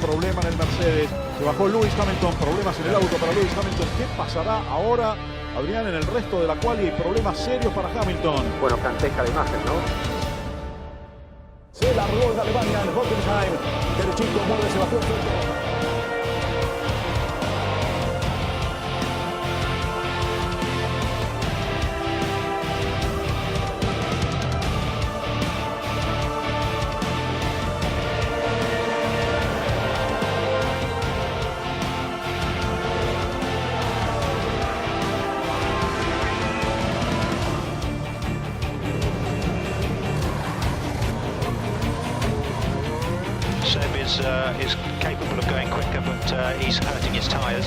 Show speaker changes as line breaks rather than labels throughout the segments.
problema en el Mercedes. Se bajó Lewis Hamilton, problemas en el auto para Lewis Hamilton. ¿Qué pasará ahora, Adrián, en el resto de la quali? Hay problemas serios para Hamilton.
Bueno, canteja la imagen, ¿no?
Se largó en Alemania, en Hockenheim. Derechito, mueve Sebastián Vettel.
Is capable of going quicker, but he's hurting his tyres.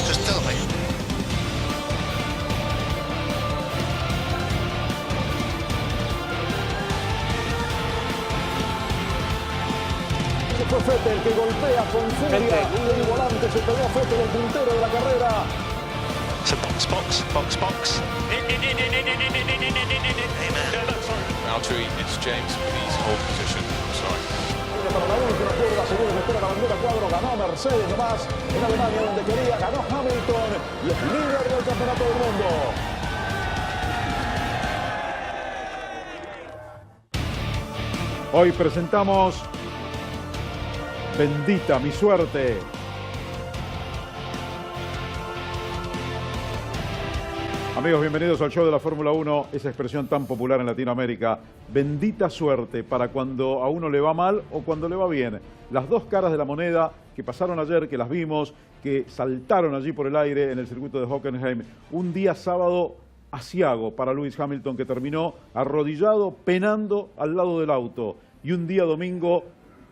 Just tell me.
Fue Vettel que golpea con furia y el volante se pegó a Vettel, el puntero de la carrera.
So box.
Valtteri, it's James. Please hold position. Sorry.
Para la última curva, según espera la bandera cuadro, ganó Mercedes nomás en Alemania donde quería, ganó Hamilton y es líder del campeonato del mundo.
Hoy presentamos Bendita mi suerte. Amigos, bienvenidos al show de la Fórmula 1, esa expresión tan popular en Latinoamérica. Bendita suerte para cuando a uno le va mal o cuando le va bien. Las dos caras de la moneda que pasaron ayer, que las vimos, que saltaron allí por el aire en el circuito de Hockenheim. Un día sábado aciago para Lewis Hamilton, que terminó arrodillado, penando al lado del auto. Y un día domingo,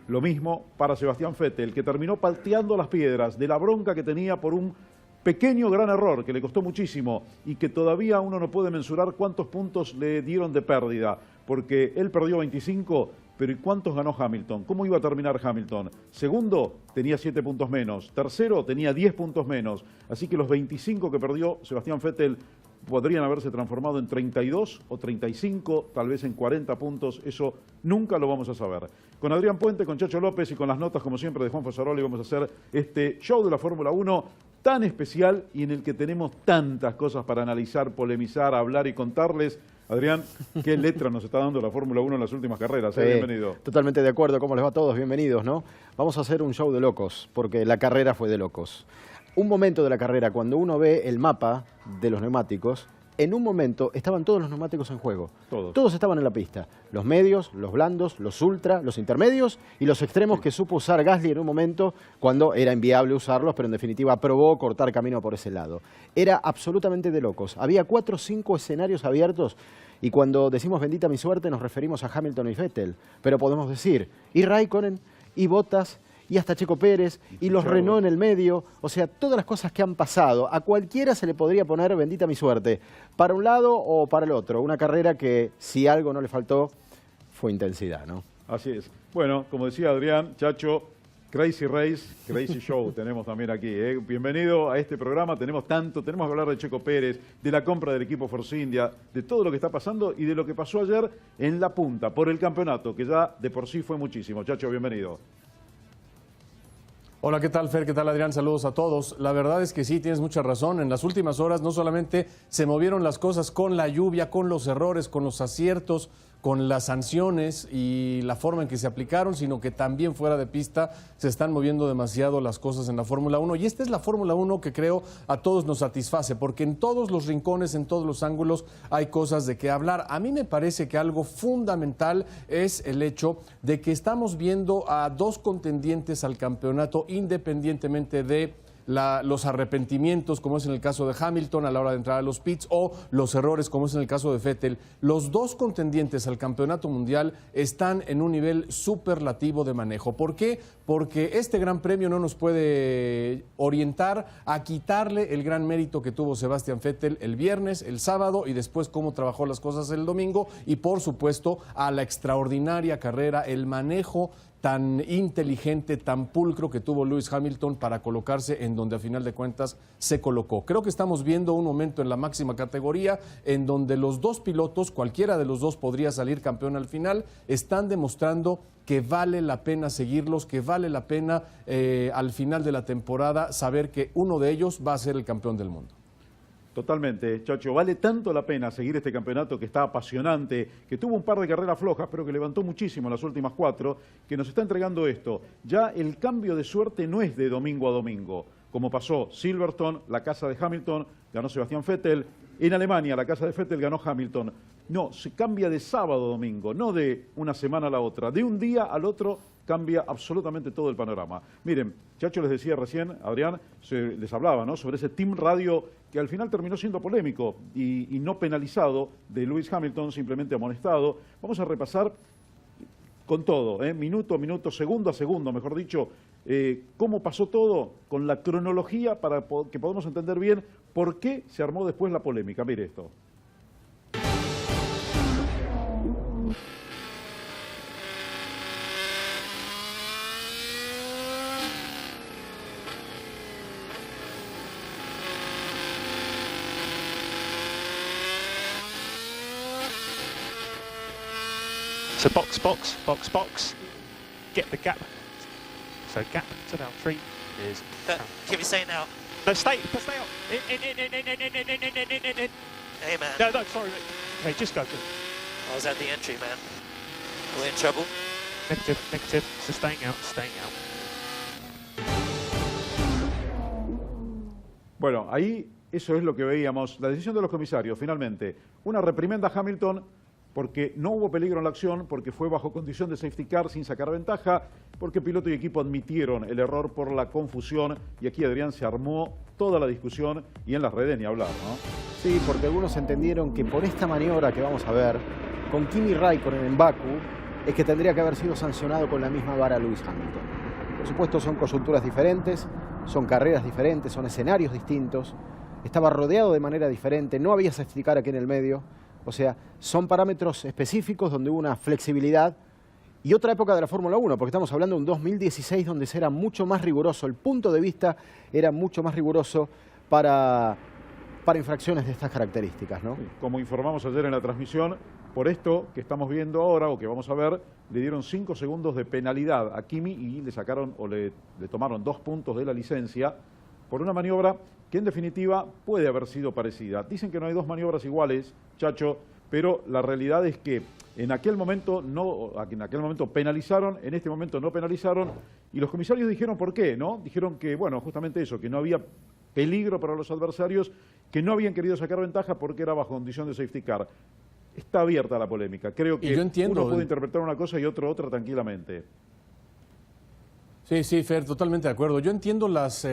lo mismo para Sebastián Vettel, que terminó pateando las piedras de la bronca que tenía por un pequeño gran error que le costó muchísimo y que todavía uno no puede mensurar cuántos puntos le dieron de pérdida, porque él perdió 25, pero ¿y cuántos ganó Hamilton? ¿Cómo iba a terminar Hamilton? Segundo, tenía 7 puntos menos. Tercero, tenía 10 puntos menos. Así que los 25 que perdió Sebastián Vettel podrían haberse transformado en 32 o 35, tal vez en 40 puntos. Eso nunca lo vamos a saber. Con Adrián Puente, con Chacho López y con las notas, como siempre, de Juan Fasaroli, vamos a hacer este show de la Fórmula 1 tan especial y en el que tenemos tantas cosas para analizar, polemizar, hablar y contarles. Adrián, ¿qué letra nos está dando la Fórmula 1 en las últimas carreras?
Sí,
Bienvenido.
Totalmente de acuerdo. ¿Cómo les va a todos? Bienvenidos, ¿no? Vamos a hacer un show de locos, porque la carrera fue de locos. Un momento de la carrera, cuando uno ve el mapa de los neumáticos, en un momento estaban todos los neumáticos en juego. Todos estaban en la pista. Los medios, los blandos, los ultra, los intermedios y los extremos que supo usar Gasly en un momento cuando era inviable usarlos, pero en definitiva aprobó cortar camino por ese lado. Era absolutamente de locos. Había 4 o 5 escenarios abiertos y cuando decimos bendita mi suerte nos referimos a Hamilton y Vettel. Pero podemos decir, y Raikkonen, y Bottas, y hasta Checo Pérez, y los Renault en el medio, o sea, todas las cosas que han pasado. A cualquiera se le podría poner bendita mi suerte, para un lado o para el otro. Una carrera que, si algo no le faltó, fue intensidad, ¿no?
Así es. Bueno, como decía Adrián, Chacho, Crazy Race, Crazy Show tenemos también aquí. Bienvenido a este programa, tenemos que hablar de Checo Pérez, de la compra del equipo Force India, de todo lo que está pasando y de lo que pasó ayer en la punta, por el campeonato, que ya de por sí fue muchísimo. Chacho, bienvenido.
Hola, ¿qué tal, Fer? ¿Qué tal, Adrián? Saludos a todos. La verdad es que sí, tienes mucha razón. En las últimas horas no solamente se movieron las cosas con la lluvia, con los errores, con los aciertos, con las sanciones y la forma en que se aplicaron, sino que también fuera de pista se están moviendo demasiado las cosas en la Fórmula 1. Y esta es la Fórmula 1 que creo a todos nos satisface, porque en todos los rincones, en todos los ángulos hay cosas de qué hablar. A mí me parece que algo fundamental es el hecho de que estamos viendo a dos contendientes al campeonato independientemente de los arrepentimientos, como es en el caso de Hamilton a la hora de entrar a los pits, o los errores, como es en el caso de Vettel. Los dos contendientes al campeonato mundial están en un nivel superlativo de manejo. ¿Por qué? Porque este gran premio no nos puede orientar a quitarle el gran mérito que tuvo Sebastián Vettel el viernes, el sábado y después cómo trabajó las cosas el domingo, y por supuesto a la extraordinaria carrera, el manejo tan inteligente, tan pulcro que tuvo Lewis Hamilton para colocarse en donde a final de cuentas se colocó. Creo que estamos viendo un momento en la máxima categoría en donde los dos pilotos, cualquiera de los dos podría salir campeón al final, están demostrando que vale la pena seguirlos, que vale la pena al final de la temporada saber que uno de ellos va a ser el campeón del mundo.
Totalmente, Chacho. Vale tanto la pena seguir este campeonato que está apasionante, que tuvo un par de carreras flojas, pero que levantó muchísimo en las últimas 4, que nos está entregando esto. Ya el cambio de suerte no es de domingo a domingo, como pasó Silverstone, la casa de Hamilton, ganó Sebastián Vettel. En Alemania, la casa de Vettel ganó Hamilton. No, se cambia de sábado a domingo, no de una semana a la otra. De un día al otro cambia absolutamente todo el panorama. Miren, Chacho les decía recién, Adrián, les hablaba, ¿no?, sobre ese Team Radio que al final terminó siendo polémico y no penalizado de Lewis Hamilton, simplemente amonestado. Vamos a repasar con todo, minuto a minuto, segundo a segundo, mejor dicho, cómo pasó todo con la cronología para que podamos entender bien por qué se armó después la polémica. Mire esto.
So box, box, box, box. Get the gap. So gap to now 3 is.
Keep it saying out.
No, stay out. In.
Hey, man.
No, sorry. Okay, just go.
I was at the entry, man. We're in trouble.
Negative. So staying out.
Bueno, ahí eso es lo que veíamos. La decisión de los comisarios, finalmente. Una reprimenda a Hamilton porque no hubo peligro en la acción, porque fue bajo condición de safety car sin sacar ventaja, porque piloto y equipo admitieron el error por la confusión, y aquí, Adrián, se armó toda la discusión y en las redes ni hablar, ¿no?
Sí, porque algunos entendieron que por esta maniobra que vamos a ver, con Kimi Raikkonen en Bakú, es que tendría que haber sido sancionado con la misma vara Lewis Hamilton. Por supuesto, son coyunturas diferentes, son carreras diferentes, son escenarios distintos, estaba rodeado de manera diferente, no había safety car aquí en el medio. O sea, son parámetros específicos donde hubo una flexibilidad y otra época de la Fórmula 1, porque estamos hablando de un 2016 donde se era mucho más riguroso, el punto de vista era mucho más riguroso para infracciones de estas características, ¿no?
Como informamos ayer en la transmisión, por esto que estamos viendo ahora o que vamos a ver, le dieron 5 segundos de penalidad a Kimi y le sacaron o le tomaron 2 puntos de la licencia por una maniobra que en definitiva puede haber sido parecida. Dicen que no hay 2 maniobras iguales, Chacho, pero la realidad es que en aquel momento penalizaron, en este momento no penalizaron, y los comisarios dijeron por qué, ¿no? Dijeron que, bueno, justamente eso, que no había peligro para los adversarios, que no habían querido sacar ventaja porque era bajo condición de safety car. Está abierta la polémica. Creo que uno puede interpretar una cosa y otro otra tranquilamente.
Sí, Fer, totalmente de acuerdo. Yo entiendo las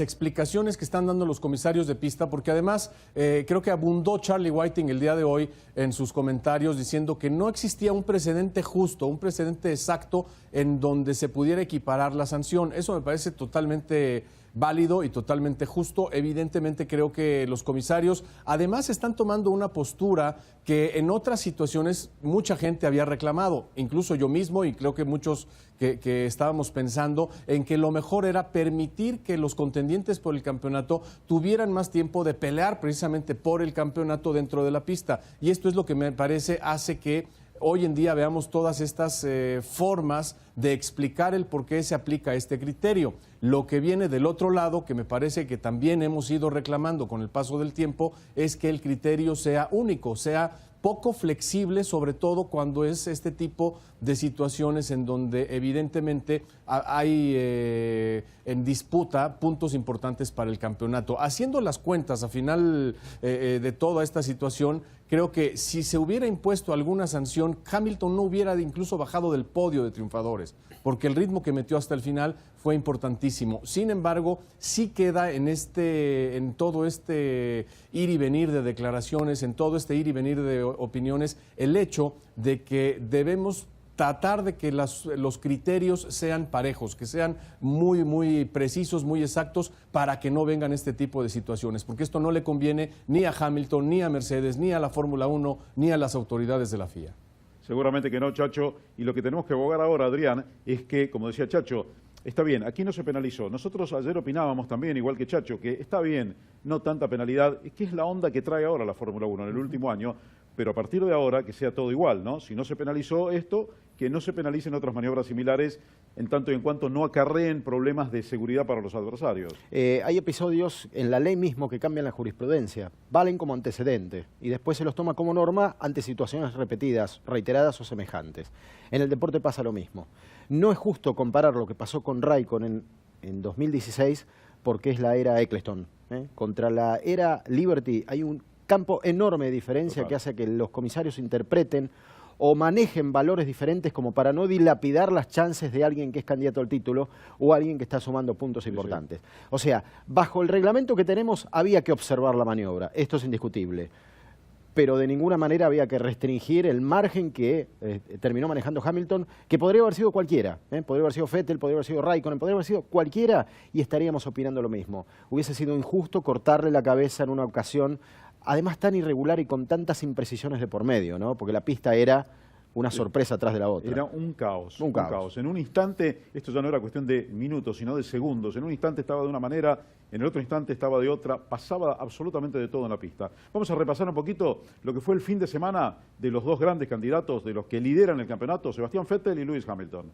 explicaciones que están dando los comisarios de pista, porque además creo que abundó Charlie Whiting el día de hoy en sus comentarios diciendo que no existía un precedente justo, un precedente exacto en donde se pudiera equiparar la sanción. Eso me parece totalmente válido y totalmente justo. Evidentemente creo que los comisarios además están tomando una postura que en otras situaciones mucha gente había reclamado, incluso yo mismo, y creo que muchos que estábamos pensando en que lo mejor era permitir que los contendientes por el campeonato tuvieran más tiempo de pelear precisamente por el campeonato dentro de la pista. Y esto es lo que me parece hace que hoy en día veamos todas estas formas de explicar el por qué se aplica este criterio. Lo que viene del otro lado, que me parece que también hemos ido reclamando con el paso del tiempo, es que el criterio sea único, sea poco flexible, sobre todo cuando es este tipo de situaciones en donde evidentemente hay en disputa puntos importantes para el campeonato. Haciendo las cuentas a final de toda esta situación, creo que si se hubiera impuesto alguna sanción, Hamilton no hubiera incluso bajado del podio de triunfadores, porque el ritmo que metió hasta el final fue importantísimo. Sin embargo, sí queda en todo este ir y venir de declaraciones, en todo este ir y venir de opiniones, el hecho de que debemos tratar de que los criterios sean parejos, que sean muy, muy precisos, muy exactos, para que no vengan este tipo de situaciones, porque esto no le conviene ni a Hamilton, ni a Mercedes, ni a la Fórmula 1, ni a las autoridades de la FIA.
Seguramente que no, Chacho. Y lo que tenemos que abogar ahora, Adrián, es que, como decía Chacho, está bien, aquí no se penalizó. Nosotros ayer opinábamos también, igual que Chacho, que está bien, no tanta penalidad, que es la onda que trae ahora la Fórmula 1 en el último año, pero a partir de ahora que sea todo igual, ¿no? Si no se penalizó esto, que no se penalicen otras maniobras similares en tanto y en cuanto no acarreen problemas de seguridad para los adversarios.
Hay episodios en la ley mismo que cambian la jurisprudencia, valen como antecedente y después se los toma como norma ante situaciones repetidas, reiteradas o semejantes. En el deporte pasa lo mismo. No es justo comparar lo que pasó con Raikkonen en 2016 porque es la era Eccleston. Contra la era Liberty hay un campo enorme de diferencia que hace que los comisarios interpreten o manejen valores diferentes como para no dilapidar las chances de alguien que es candidato al título o alguien que está sumando puntos importantes. O sea, bajo el reglamento que tenemos había que observar la maniobra, esto es indiscutible, pero de ninguna manera había que restringir el margen que terminó manejando Hamilton, que podría haber sido cualquiera, podría haber sido Vettel, podría haber sido Raikkonen, podría haber sido cualquiera y estaríamos opinando lo mismo. Hubiese sido injusto cortarle la cabeza en una ocasión además tan irregular y con tantas imprecisiones de por medio, ¿no? Porque la pista era una sorpresa atrás de la otra.
Era un caos.
Un caos.
En un instante, esto ya no era cuestión de minutos, sino de segundos. En un instante estaba de una manera, en el otro instante estaba de otra. Pasaba absolutamente de todo en la pista. Vamos a repasar un poquito lo que fue el fin de semana de los dos grandes candidatos, de los que lideran el campeonato, Sebastián Vettel y Lewis Hamilton.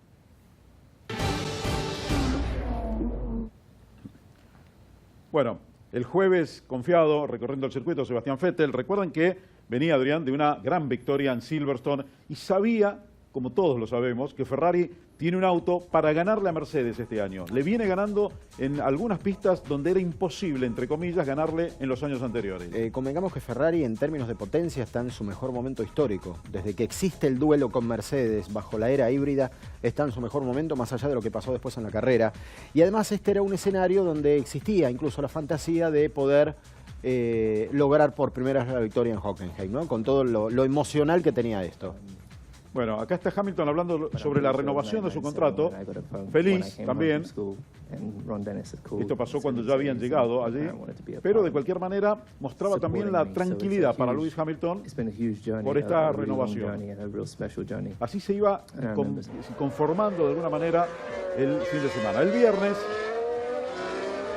Bueno, el jueves, confiado, recorriendo el circuito, Sebastián Vettel. Recuerdan que venía, Adrián, de una gran victoria en Silverstone y sabía, como todos lo sabemos, que Ferrari tiene un auto para ganarle a Mercedes este año. Le viene ganando en algunas pistas donde era imposible, entre comillas, ganarle en los años anteriores.
Convengamos que Ferrari, en términos de potencia, está en su mejor momento histórico. Desde que existe el duelo con Mercedes bajo la era híbrida, está en su mejor momento, más allá de lo que pasó después en la carrera. Y además este era un escenario donde existía incluso la fantasía de poder lograr por primera vez la victoria en Hockenheim, ¿no? Con todo lo emocional que tenía esto.
Bueno, acá está Hamilton hablando sobre la renovación de su contrato. Feliz también. Esto pasó cuando ya habían llegado allí. Pero de cualquier manera mostraba también la tranquilidad para Lewis Hamilton por esta renovación. Así se iba conformando de alguna manera el fin de semana. El viernes,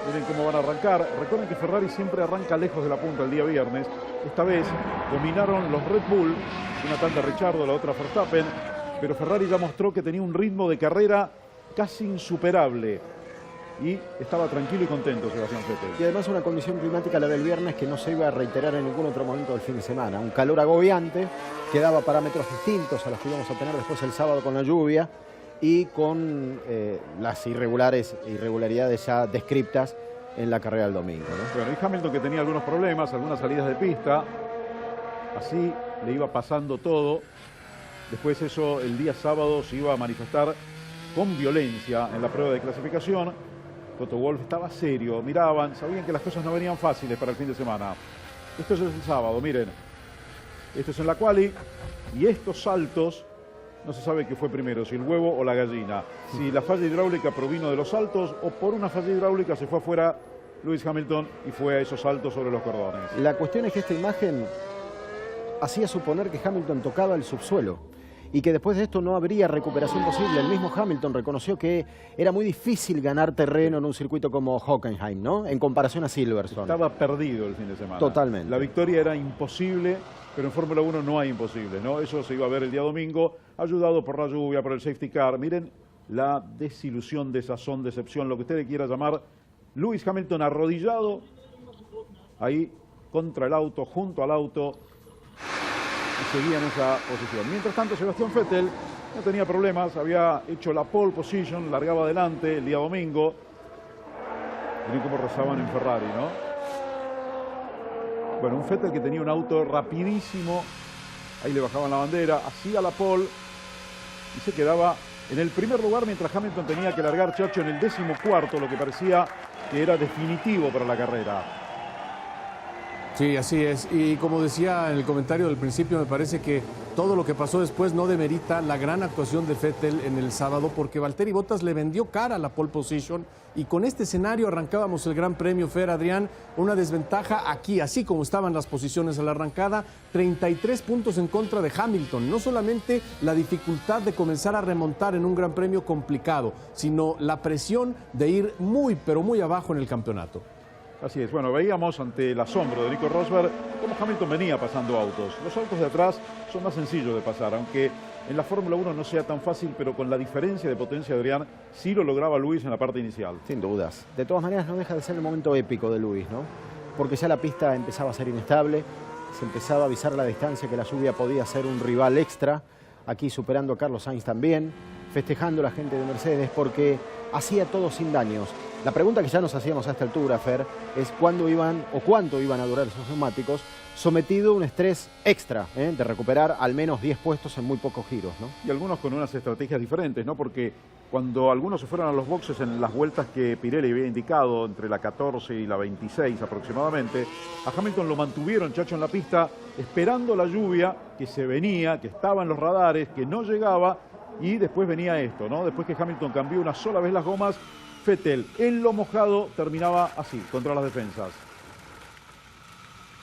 miren cómo van a arrancar. Recuerden que Ferrari siempre arranca lejos de la punta el día viernes. Esta vez dominaron los Red Bull, una tanda Ricciardo, la otra Verstappen, pero Ferrari ya mostró que tenía un ritmo de carrera casi insuperable y estaba tranquilo y contento Sebastián Vettel.
Y además una condición climática, la del viernes, que no se iba a reiterar en ningún otro momento del fin de semana. Un calor agobiante que daba parámetros distintos a los que íbamos a tener después el sábado con la lluvia y con las irregularidades ya descriptas en la carrera del domingo, ¿no?
Bueno, y Hamilton, que tenía algunos problemas, algunas salidas de pista, así le iba pasando todo. Después eso el día sábado se iba a manifestar con violencia en la prueba de clasificación. Toto Wolff estaba serio, miraban, sabían que las cosas no venían fáciles para el fin de semana. Esto es el sábado, miren. Esto es en la quali y estos saltos, no se sabe qué fue primero, si el huevo o la gallina. Si la falla hidráulica provino de los saltos o por una falla hidráulica se fue afuera Lewis Hamilton y fue a esos saltos sobre los cordones.
La cuestión es que esta imagen hacía suponer que Hamilton tocaba el subsuelo y que después de esto no habría recuperación posible. El mismo Hamilton reconoció que era muy difícil ganar terreno en un circuito como Hockenheim, ¿no? En comparación a Silverstone.
Estaba perdido el fin de semana.
Totalmente.
La victoria era imposible, pero en Fórmula 1 no hay imposible, ¿no? Eso se iba a ver el día domingo, ayudado por la lluvia, por el safety car. Miren la desilusión, desazón, decepción, lo que usted quiera llamar. Lewis Hamilton arrodillado ahí contra el auto, junto al auto, y seguía en esa posición. Mientras tanto, Sebastián Vettel no tenía problemas, había hecho la pole position, largaba adelante el día domingo. Miren cómo rezaban en Ferrari, ¿no? Bueno, un Vettel que tenía un auto rapidísimo, ahí le bajaban la bandera, hacía la pole y se quedaba en el primer lugar, mientras Hamilton tenía que largar, Chacho, en el 14º, lo que parecía que era definitivo para la carrera.
Sí, así es. Y como decía en el comentario del principio, me parece que todo lo que pasó después no demerita la gran actuación de Vettel en el sábado, porque Valtteri Bottas le vendió cara a la pole position y con este escenario arrancábamos el Gran Premio, Fer, Adrián, una desventaja aquí, así como estaban las posiciones a la arrancada, 33 puntos en contra de Hamilton. No solamente la dificultad de comenzar a remontar en un Gran Premio complicado, sino la presión de ir muy, pero muy abajo en el campeonato.
Así es, bueno, veíamos ante el asombro de Nico Rosberg cómo Hamilton venía pasando autos. Los autos de atrás son más sencillos de pasar, aunque en la Fórmula 1 no sea tan fácil, pero con la diferencia de potencia de Adrián, sí lo lograba Lewis en la parte inicial.
Sin dudas. De todas maneras, no deja de ser el momento épico de Lewis, ¿no? Porque ya la pista empezaba a ser inestable, se empezaba a avisar la distancia que la lluvia podía ser un rival extra, aquí superando a Carlos Sainz también, festejando la gente de Mercedes porque hacía todo sin daños. La pregunta que ya nos hacíamos a esta altura, Fer, es cuándo iban o cuánto iban a durar esos neumáticos, sometido a un estrés extra, de recuperar al menos 10 puestos en muy pocos giros, ¿no?
Y algunos con unas estrategias diferentes, ¿no? Porque cuando algunos se fueron a los boxes en las vueltas que Pirelli había indicado, entre la 14 y la 26 aproximadamente, a Hamilton lo mantuvieron, Chacho, en la pista, esperando la lluvia que se venía, que estaba en los radares, que no llegaba, y después venía esto, ¿no? Después que Hamilton cambió una sola vez las gomas, Vettel en lo mojado terminaba así, contra las defensas.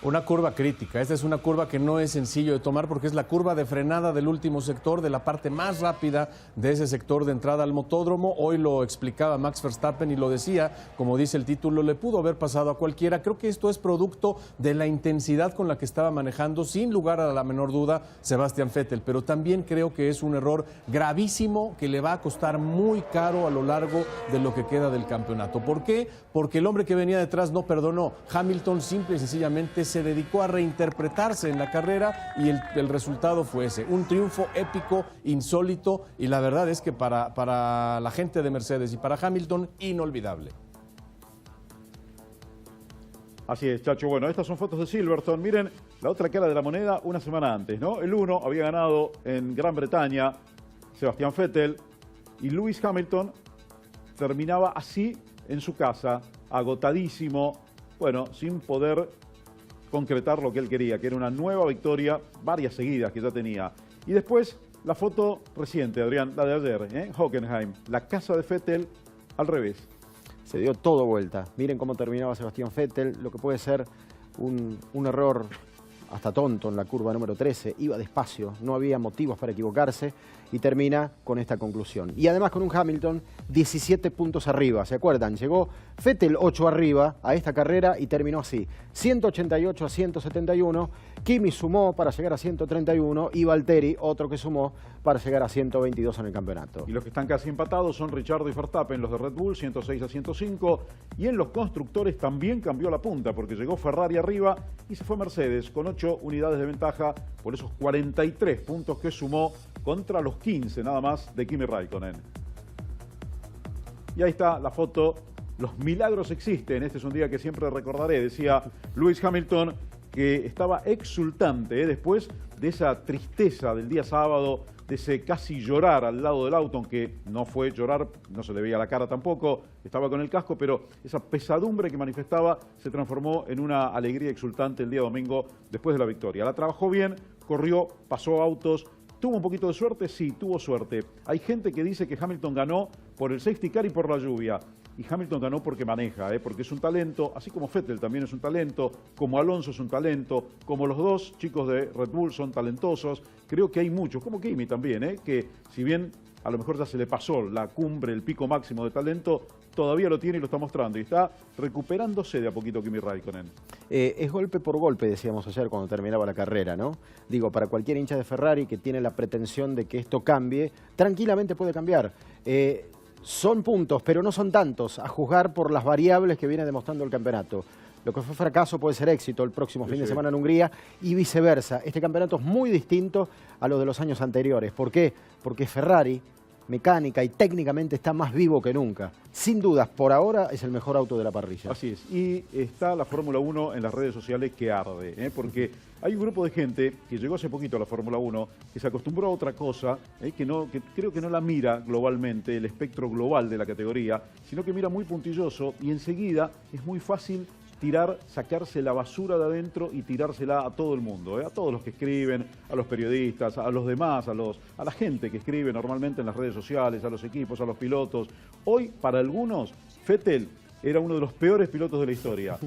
Una curva crítica. Esta es una curva que no es sencillo de tomar porque es la curva de frenada del último sector, de la parte más rápida de ese sector de entrada al motódromo. Hoy lo explicaba Max Verstappen y lo decía, como dice el título, le pudo haber pasado a cualquiera. Creo que esto es producto de la intensidad con la que estaba manejando, sin lugar a la menor duda, Sebastian Vettel. Pero también creo que es un error gravísimo que le va a costar muy caro a lo largo de lo que queda del campeonato. ¿Por qué? Porque el hombre que venía detrás no perdonó. Hamilton simple y sencillamente se dedicó a reinterpretarse en la carrera y el resultado fue ese, un triunfo épico, insólito, y la verdad es que para la gente de Mercedes y para Hamilton, inolvidable.
Así es, Chacho. Bueno, estas son fotos de Silverstone. Miren la otra cara de la moneda una semana antes, ¿no? El 1 había ganado en Gran Bretaña Sebastian Vettel y Lewis Hamilton terminaba así en su casa, agotadísimo, bueno, sin poder concretar lo que él quería, que era una nueva victoria, varias seguidas que ya tenía. Y después la foto reciente, Adrián, la de ayer, Hockenheim, la casa de Vettel al revés.
Se dio todo vuelta. Miren cómo terminaba Sebastián Vettel, lo que puede ser un error hasta tonto en la curva número 13. Iba despacio, no había motivos para equivocarse y termina con esta conclusión. Y además con un Hamilton 17 puntos arriba, ¿se acuerdan? Llegó Vettel 8 arriba a esta carrera y terminó así, 188 a 171. Kimi sumó para llegar a 131 y Valtteri, otro que sumó para llegar a 122 en el campeonato.
Y los que están casi empatados son Ricciardo y Verstappen, los de Red Bull, 106 a 105. Y en los constructores también cambió la punta, porque llegó Ferrari arriba y se fue Mercedes con 8 unidades de ventaja por esos 43 puntos que sumó contra los 15 nada más de Kimi Raikkonen. Y ahí está la foto. Los milagros existen. Este es un día que siempre recordaré, decía Lewis Hamilton, que estaba exultante después de esa tristeza del día sábado, de ese casi llorar al lado del auto, aunque no fue llorar, no se le veía la cara tampoco, estaba con el casco, pero esa pesadumbre que manifestaba se transformó en una alegría exultante el día domingo después de la victoria. La trabajó bien, corrió, pasó autos. ¿Tuvo un poquito de suerte? Sí, tuvo suerte. Hay gente que dice que Hamilton ganó por el safety car y por la lluvia. Y Hamilton ganó porque maneja, porque es un talento, así como Vettel también es un talento, como Alonso es un talento, como los dos chicos de Red Bull son talentosos. Creo que hay muchos, como Kimi también, que si bien a lo mejor ya se le pasó la cumbre, el pico máximo de talento, todavía lo tiene y lo está mostrando. Y está recuperándose de a poquito Kimi Raikkonen.
Es golpe por golpe, decíamos ayer cuando terminaba la carrera, ¿no? Digo, para cualquier hincha de Ferrari que tiene la pretensión de que esto cambie, tranquilamente puede cambiar. Son puntos, pero no son tantos, a juzgar por las variables que viene demostrando el campeonato. Lo que fue fracaso puede ser éxito el próximo fin de semana en Hungría y viceversa. Este campeonato es muy distinto a los de los años anteriores. ¿Por qué? Porque Ferrari, mecánica y técnicamente, está más vivo que nunca. Sin dudas, por ahora es el mejor auto de la parrilla.
Así es. Y está la Fórmula 1 en las redes sociales que arde, porque hay un grupo de gente que llegó hace poquito a la Fórmula 1, que se acostumbró a otra cosa, que creo que no la mira globalmente, el espectro global de la categoría, sino que mira muy puntilloso y enseguida es muy fácil sacarse la basura de adentro y tirársela a todo el mundo, a todos los que escriben, a los periodistas, a los demás, a la gente que escribe normalmente en las redes sociales, a los equipos, a los pilotos. Hoy, para algunos, Vettel era uno de los peores pilotos de la historia,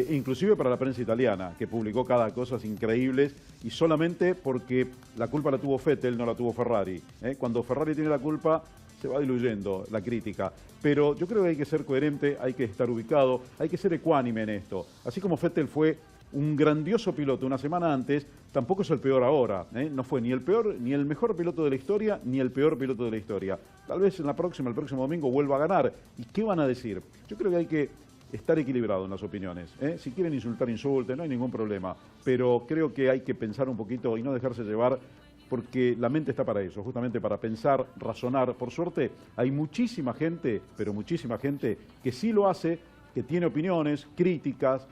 inclusive para la prensa italiana, que publicó cada cosa increíbles y solamente porque la culpa la tuvo Vettel, no la tuvo Ferrari. Cuando Ferrari tiene la culpa, se va diluyendo la crítica. Pero yo creo que hay que ser coherente, hay que estar ubicado, hay que ser ecuánime en esto. Así como Vettel fue un grandioso piloto una semana antes, tampoco es el peor ahora. No fue ni el peor, ni el mejor piloto de la historia, ni el peor piloto de la historia. Tal vez el próximo domingo vuelva a ganar. ¿Y qué van a decir? Yo creo que hay que estar equilibrado en las opiniones. Si quieren insultar, insulten, no hay ningún problema. Pero creo que hay que pensar un poquito y no dejarse llevar, porque la mente está para eso, justamente para pensar, razonar. Por suerte, hay muchísima gente, pero muchísima gente, que sí lo hace, que tiene opiniones, críticas,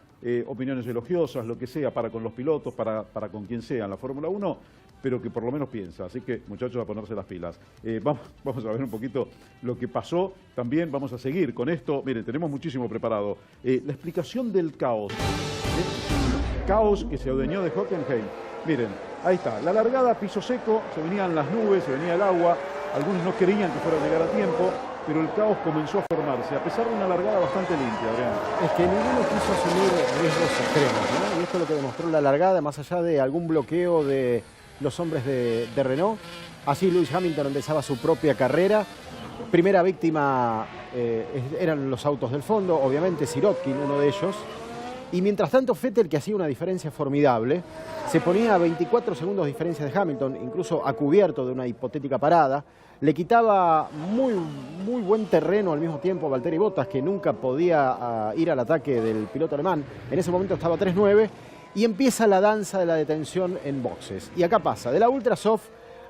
opiniones elogiosas, lo que sea, para con los pilotos, para con quien sea en la Fórmula 1, pero que por lo menos piensa. Así que, muchachos, a ponerse las pilas. Vamos a ver un poquito lo que pasó. También vamos a seguir con esto. Miren, tenemos muchísimo preparado. La explicación del caos. Caos que se adueñó de Hockenheim. Miren, ahí está. La largada, piso seco, se venían las nubes, se venía el agua. Algunos no querían que fuera a llegar a tiempo, pero el caos comenzó a formarse, a pesar de una largada bastante limpia, Adrián.
Es que ninguno quiso asumir riesgos extremos, ¿no? Y esto es lo que demostró la largada, más allá de algún bloqueo de los hombres de Renault. Así Lewis Hamilton empezaba su propia carrera. Primera víctima eran los autos del fondo, obviamente Sirotkin, uno de ellos. Y mientras tanto Vettel, que hacía una diferencia formidable, se ponía a 24 segundos de diferencia de Hamilton, incluso a cubierto de una hipotética parada. Le quitaba muy buen terreno al mismo tiempo a Valtteri Bottas, que nunca podía ir al ataque del piloto alemán. En ese momento estaba 3-9 y empieza la danza de la detención en boxes. Y acá pasa de la ultra soft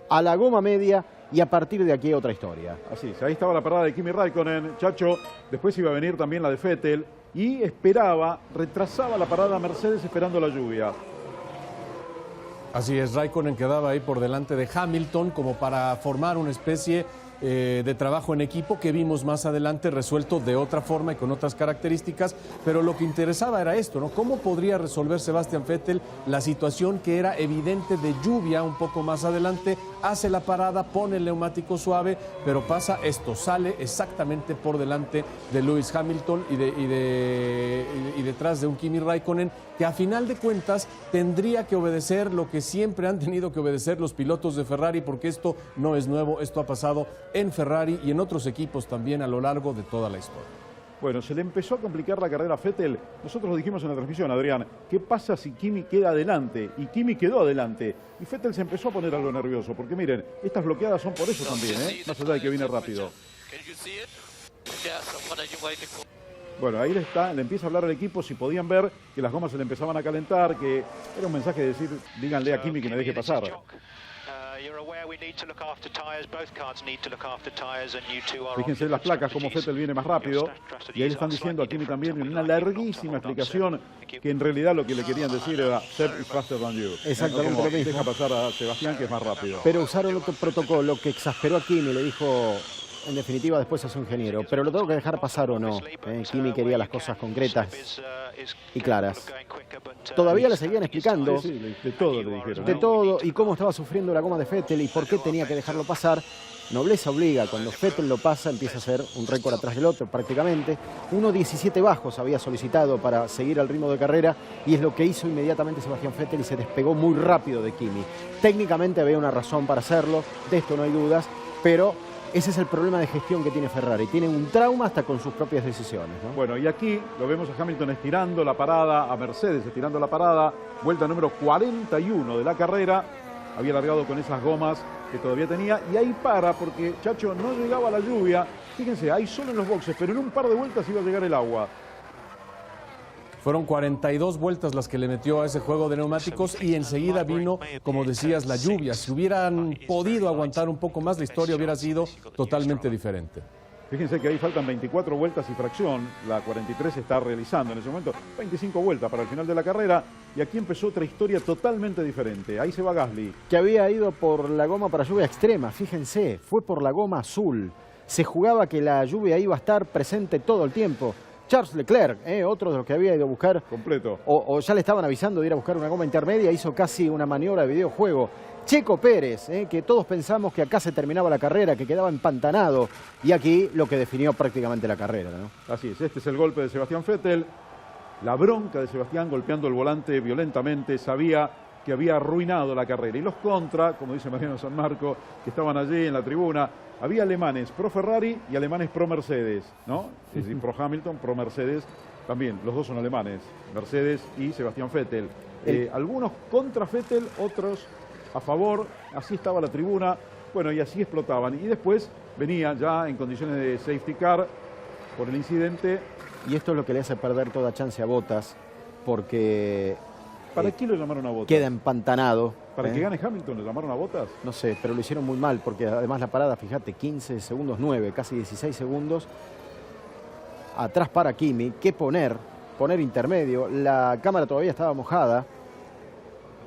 a la goma media y a partir de aquí otra historia.
Así es, ahí estaba la parada de Kimi Raikkonen, Chacho. Después iba a venir también la de Vettel y retrasaba la parada Mercedes esperando la lluvia.
Así es, Raikkonen quedaba ahí por delante de Hamilton como para formar una especie de trabajo en equipo que vimos más adelante resuelto de otra forma y con otras características, pero lo que interesaba era esto, ¿no? ¿Cómo podría resolver Sebastian Vettel la situación que era evidente de lluvia un poco más adelante? Hace la parada, pone el neumático suave, pero pasa esto, sale exactamente por delante de Lewis Hamilton y detrás de un Kimi Raikkonen que a final de cuentas tendría que obedecer lo que siempre han tenido que obedecer los pilotos de Ferrari, porque esto no es nuevo, esto ha pasado en Ferrari y en otros equipos también a lo largo de toda la historia.
Bueno, se le empezó a complicar la carrera a Vettel. Nosotros lo dijimos en la transmisión, Adrián, ¿qué pasa si Kimi queda adelante? Y Kimi quedó adelante. Y Vettel se empezó a poner algo nervioso, porque miren, estas bloqueadas son por eso también, más allá de que viene rápido. Bueno, ahí le empieza a hablar al equipo, si podían ver que las gomas se le empezaban a calentar, que era un mensaje de decir, díganle a Kimi que me deje pasar. Fíjense las placas, como Vettel viene más rápido, y ahí le están diciendo a Kimi también en una larguísima explicación que en realidad lo que le querían decir era Seb is faster than you.
Exactamente lo mismo.
Deja pasar a Sebastián, que es más rápido.
Pero usaron otro protocolo que exasperó a Kimi, le dijo en definitiva después a su ingeniero, pero lo tengo que dejar pasar o no. Kimi quería las cosas concretas y claras. Todavía le seguían explicando
de todo le dijeron.
De todo, y cómo estaba sufriendo la goma de Vettel y por qué tenía que dejarlo pasar. Nobleza obliga, cuando Vettel lo pasa empieza a ser un récord atrás del otro prácticamente. 1.17 bajos había solicitado para seguir al ritmo de carrera y es lo que hizo inmediatamente Sebastian Vettel y se despegó muy rápido de Kimi. Técnicamente había una razón para hacerlo, de esto no hay dudas, pero ese es el problema de gestión que tiene Ferrari. Tiene un trauma hasta con sus propias decisiones, ¿no?
Bueno, y aquí lo vemos a Hamilton estirando la parada, a Mercedes estirando la parada, vuelta número 41 de la carrera. Había largado con esas gomas que todavía tenía y ahí para porque, Chacho, no llegaba la lluvia. Fíjense, ahí solo en los boxes, pero en un par de vueltas iba a llegar el agua.
Fueron 42 vueltas las que le metió a ese juego de neumáticos y enseguida vino, como decías, la lluvia. Si hubieran podido aguantar un poco más, la historia hubiera sido totalmente diferente.
Fíjense que ahí faltan 24 vueltas y fracción. La 43 se está realizando en ese momento. 25 vueltas para el final de la carrera. Y aquí empezó otra historia totalmente diferente. Ahí se va Gasly.
Que había ido por la goma para lluvia extrema. Fíjense, fue por la goma azul. Se jugaba que la lluvia iba a estar presente todo el tiempo. Charles Leclerc, otro de los que había ido a buscar,
Completo.
o ya le estaban avisando de ir a buscar una goma intermedia, hizo casi una maniobra de videojuego. Checo Pérez, que todos pensamos que acá se terminaba la carrera, que quedaba empantanado, y aquí lo que definió prácticamente la carrera, ¿no?
Así es, este es el golpe de Sebastián Vettel. La bronca de Sebastián golpeando el volante violentamente, sabía que había arruinado la carrera. Y los contra, como dice Mariano San Marco, que estaban allí en la tribuna, había alemanes pro Ferrari y alemanes pro Mercedes, ¿no? Es decir, pro Hamilton, pro Mercedes, también, los dos son alemanes, Mercedes y Sebastián Vettel. Algunos contra Vettel, otros a favor, así estaba la tribuna, bueno, y así explotaban. Y después venía ya en condiciones de safety car por el incidente.
Y esto es lo que le hace perder toda chance a Bottas, porque
¿Para qué lo llamaron a Bottas?
queda empantanado.
¿Para que gane Hamilton le llamaron a Bottas?
No sé, pero lo hicieron muy mal, porque además la parada, fíjate, 15 segundos 9, casi 16 segundos. Atrás para Kimi, ¿qué poner? Poner intermedio, la cámara todavía estaba mojada.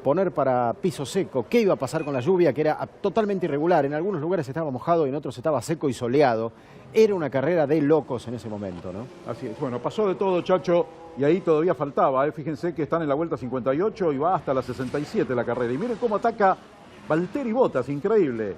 Poner para piso seco, ¿qué iba a pasar con la lluvia? Que era totalmente irregular, en algunos lugares estaba mojado y en otros estaba seco y soleado. Era una carrera de locos en ese momento, ¿no?
Así es, bueno, pasó de todo, Chacho, y ahí todavía faltaba, fíjense que están en la vuelta 58 y va hasta la 67 la carrera. Y miren cómo ataca Valtteri Bottas, increíble.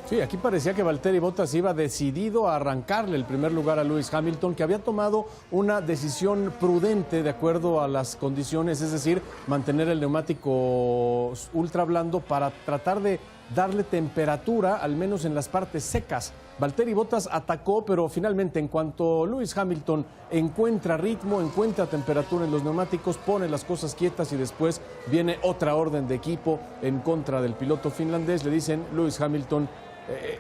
Sí, aquí parecía que Valtteri Bottas iba decidido a arrancarle el primer lugar a Lewis Hamilton, que había tomado una decisión prudente de acuerdo a las condiciones, es decir, mantener el neumático ultra blando para tratar de darle temperatura, al menos en las partes secas. Valtteri Bottas atacó, pero finalmente en cuanto Lewis Hamilton encuentra ritmo, encuentra temperatura en los neumáticos, pone las cosas quietas y después viene otra orden de equipo en contra del piloto finlandés. Le dicen, Lewis Hamilton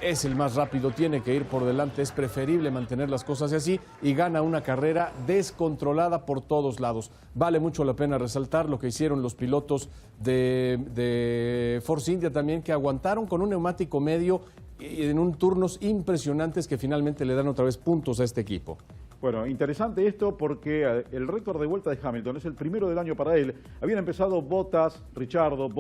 es el más rápido, tiene que ir por delante, es preferible mantener las cosas así, y gana una carrera descontrolada por todos lados. Vale mucho la pena resaltar lo que hicieron los pilotos de Force India también, que aguantaron con un neumático medio y en un turnos impresionantes que finalmente le dan otra vez puntos a este equipo.
Bueno, interesante esto porque el récord de vuelta de Hamilton es el primero del año para él. Habían empezado Bottas, Ricciardo,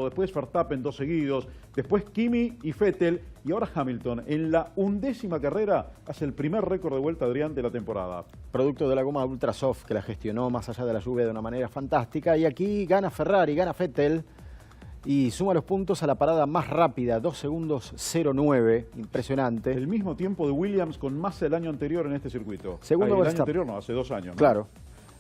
después Verstappen 2 seguidos, después Kimi y Vettel, y ahora Hamilton. En la 11ª carrera hace el primer récord de vuelta, Adrián, de la temporada.
Producto de la goma Ultra Soft, que la gestionó más allá de la lluvia de una manera fantástica, y aquí gana Ferrari, gana Vettel, y suma los puntos a la parada más rápida, 2 segundos 09, impresionante.
El mismo tiempo de Williams con Massa el año anterior en este circuito.
Segundo
el año
Verstappen.
anterior no, hace 2 años, ¿no?
Claro.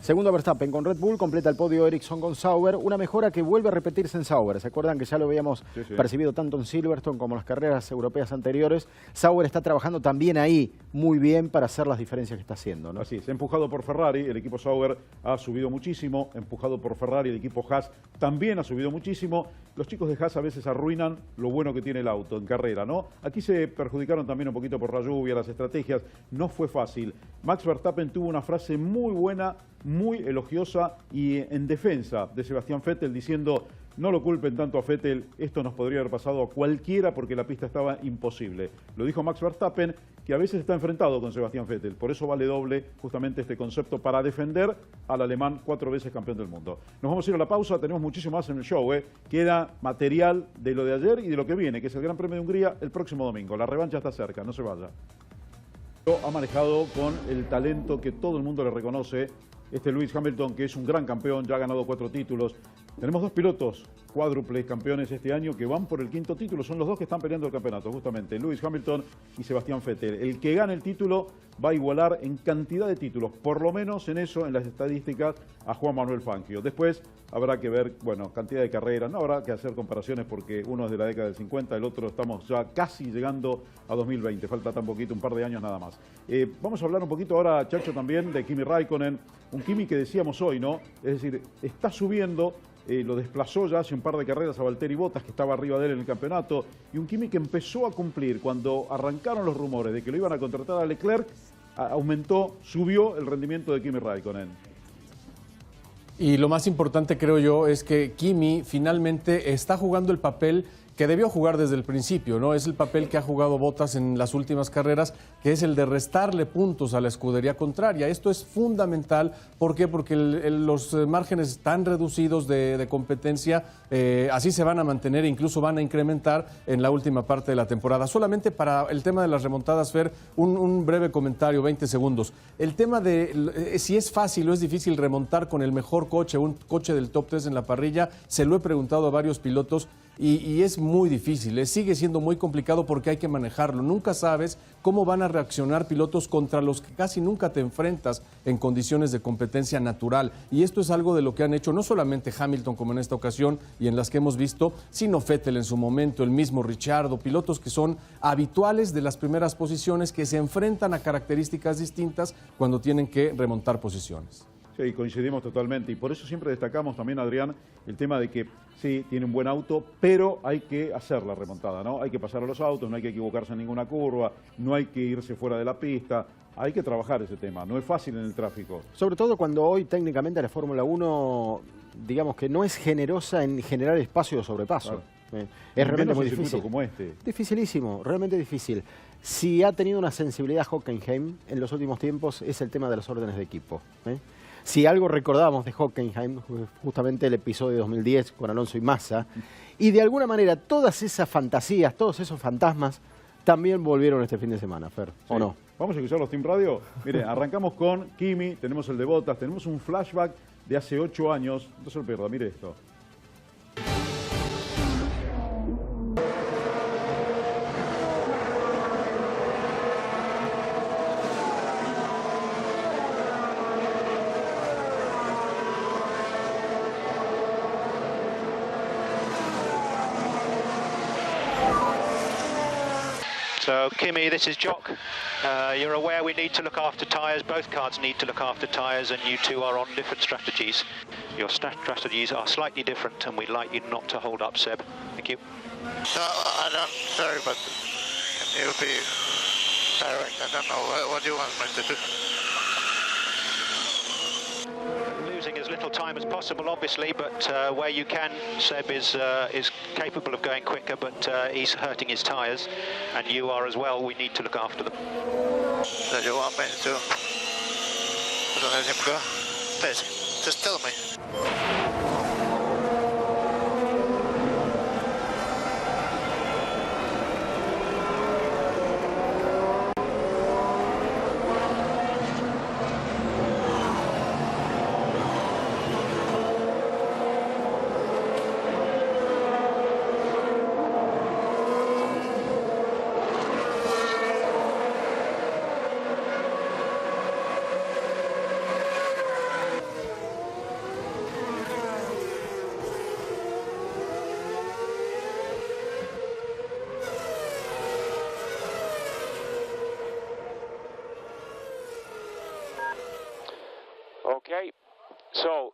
Segundo Verstappen con Red Bull, completa el podio Ericsson con Sauber, una mejora que vuelve a repetirse en Sauber. ¿Se acuerdan que ya lo habíamos percibido tanto en Silverstone como en las carreras europeas anteriores? Sauber está trabajando también ahí muy bien para hacer las diferencias que está haciendo, ¿no?
Así es, empujado por Ferrari, el equipo Sauber ha subido muchísimo, empujado por Ferrari, el equipo Haas también ha subido muchísimo. Los chicos de Haas a veces arruinan lo bueno que tiene el auto en carrera, ¿no? Aquí se perjudicaron también un poquito por la lluvia, las estrategias, no fue fácil. Max Verstappen tuvo una frase muy buena, muy elogiosa y en defensa de Sebastián Vettel, diciendo: no lo culpen tanto a Vettel, esto nos podría haber pasado a cualquiera porque la pista estaba imposible. Lo dijo Max Verstappen, que a veces está enfrentado con Sebastián Vettel, por eso vale doble justamente este concepto para defender al alemán 4 veces campeón del mundo. Nos vamos a ir a la pausa, tenemos muchísimo más en el show, Queda material de lo de ayer y de lo que viene, que es el Gran Premio de Hungría el próximo domingo. La revancha está cerca, no se vaya. Ha manejado con el talento que todo el mundo le reconoce. Lewis Hamilton, que es un gran campeón, ya ha ganado 4 títulos. Tenemos 2 pilotos cuádruples campeones este año que van por el 5º título. Son los 2 que están peleando el campeonato, justamente, Lewis Hamilton y Sebastián Vettel. El que gane el título va a igualar en cantidad de títulos, por lo menos en eso, en las estadísticas, a Juan Manuel Fangio. Después habrá que ver, bueno, cantidad de carreras. No habrá que hacer comparaciones porque uno es de la década del 50, el otro estamos ya casi llegando a 2020. Falta tan poquito, un par de años nada más. Vamos a hablar un poquito ahora, Chacho, también de Kimi Räikkönen. Un Kimi que decíamos hoy, ¿no? Es decir, está subiendo, lo desplazó ya hace un par de carreras a Valtteri Bottas, que estaba arriba de él en el campeonato, y un Kimi que empezó a cumplir cuando arrancaron los rumores de que lo iban a contratar a Leclerc, aumentó, subió el rendimiento de Kimi Räikkönen.
Y lo más importante, creo yo, es que Kimi finalmente está jugando el papel que debió jugar desde el principio, ¿no? Es el papel que ha jugado Bottas en las últimas carreras, que es el de restarle puntos a la escudería contraria. Esto es fundamental. ¿Por qué? Porque los márgenes tan reducidos de competencia, así se van a mantener e incluso van a incrementar en la última parte de la temporada. Solamente para el tema de las remontadas, Fer, un breve comentario, 20 segundos. El tema de si es fácil o es difícil remontar con el mejor coche, un coche del top 3 en la parrilla, se lo he preguntado a varios pilotos y es muy difícil, sigue siendo muy complicado porque hay que manejarlo. Nunca sabes cómo van a reaccionar pilotos contra los que casi nunca te enfrentas en condiciones de competencia natural. Y esto es algo de lo que han hecho no solamente Hamilton como en esta ocasión y en las que hemos visto, sino Vettel en su momento, el mismo Ricciardo, pilotos que son habituales de las primeras posiciones, que se enfrentan a características distintas cuando tienen que remontar posiciones.
Sí, coincidimos totalmente y por eso siempre destacamos también, Adrián, el tema de que sí, tiene un buen auto, pero hay que hacer la remontada, ¿no? Hay que pasar a los autos, no hay que equivocarse en ninguna curva, no hay que irse fuera de la pista, hay que trabajar ese tema, no es fácil en el tráfico.
Sobre todo cuando hoy técnicamente la Fórmula 1, digamos que no es generosa en generar espacio de sobrepaso.
Claro.
Es realmente muy difícil.
Como este.
Dificilísimo, realmente difícil. Si ha tenido una sensibilidad Hockenheim en los últimos tiempos es el tema de las órdenes de equipo. Si algo recordamos de Hockenheim, justamente el episodio de 2010 con Alonso y Massa, y de alguna manera todas esas fantasías, todos esos fantasmas, también volvieron este fin de semana, Fer, ¿o no?
Vamos a escuchar los Team Radio. Mire, arrancamos con Kimi, tenemos el de Bottas, tenemos un flashback de hace 8 años. No se lo pierda, mire esto.
So, Kimi, this is Jock. You're aware we need to look after tyres. Both cars need to look after tyres, and you two are on different strategies. Your strategies are slightly different, and we'd like you not to hold up, Seb. Thank you.
So, sorry, but can you be direct? I don't know. What do you want me to do?
Losing as little time as possible, obviously, but where you can, Seb is capable of going quicker, but he's hurting his tyres, and you are as well. We need to look after them.
So you want me to let him go? Please, just tell me.
Okay, so